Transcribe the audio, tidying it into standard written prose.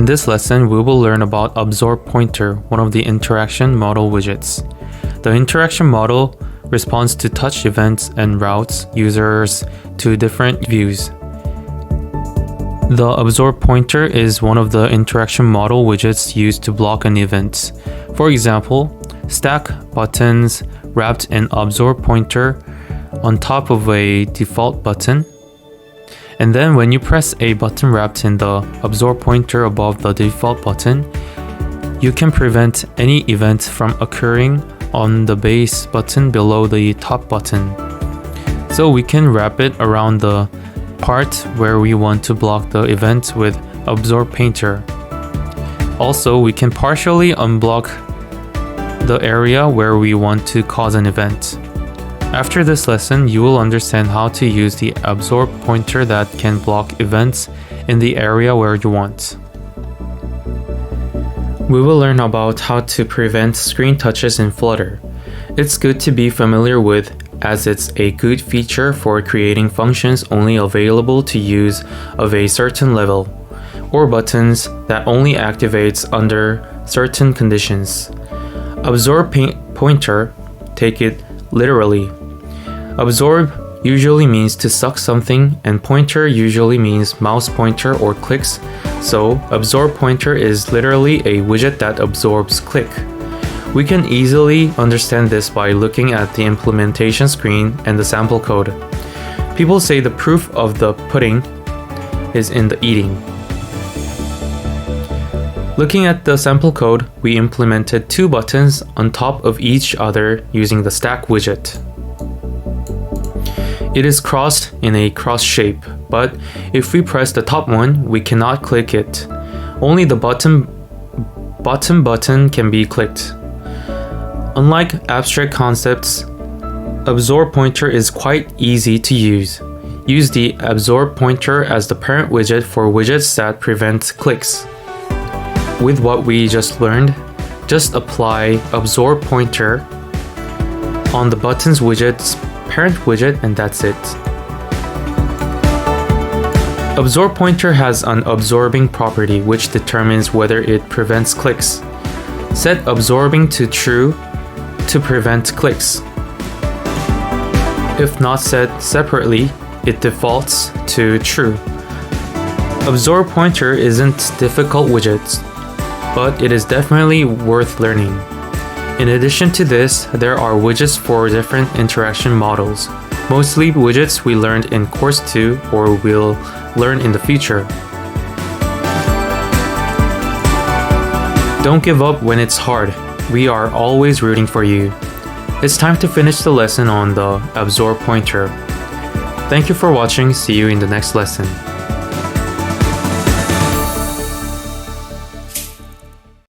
In this lesson, we will learn about AbsorbPointer, one of the interaction model widgets. The interaction model responds to touch events and routes users to different views. The AbsorbPointer is one of the interaction model widgets used to block an event. For example, stack buttons wrapped an AbsorbPointer on top of a default button. And then when you press a button wrapped in the AbsorbPointer above the default button, you can prevent any event from occurring on the base button below the top button. So we can wrap it around the part where we want to block the event with AbsorbPointer. Also, we can partially unblock the area where we want to cause an event. After this lesson, you will understand how to use the AbsorbPointer that can block events in the area where you want. We will learn about how to prevent screen touches in Flutter. It's good to be familiar with, as it's a good feature for creating functions only available to use of a certain level, or buttons that only activates under certain conditions. AbsorbPointer, take it literally. Absorb usually means to suck something, and pointer usually means mouse pointer or clicks, so AbsorbPointer is literally a widget that absorbs click. We can easily understand this by looking at the implementation screen and the sample code. People say the proof of the pudding is in the eating. Looking at the sample code, we implemented two buttons on top of each other using the stack widget. It is crossed in a cross shape, but if we press the top one, we cannot click it. Only the bottom button can be clicked. Unlike abstract concepts, AbsorbPointer is quite easy to use. Use the AbsorbPointer as the parent widget for widgets that prevent clicks. With what we just learned, just apply AbsorbPointer on the buttons widget's parent widget, and that's it. AbsorbPointer has an absorbing property which determines whether it prevents clicks. Set absorbing to true to prevent clicks. If not set separately, it defaults to true. AbsorbPointer isn't difficult widgets, but it is definitely worth learning. In addition to this, there are widgets for different interaction models, mostly widgets we learned in course 2 or will learn in the future. Don't give up when it's hard. We are always rooting for you. It's time to finish the lesson on the AbsorbPointer. Thank you for watching. See you in the next lesson.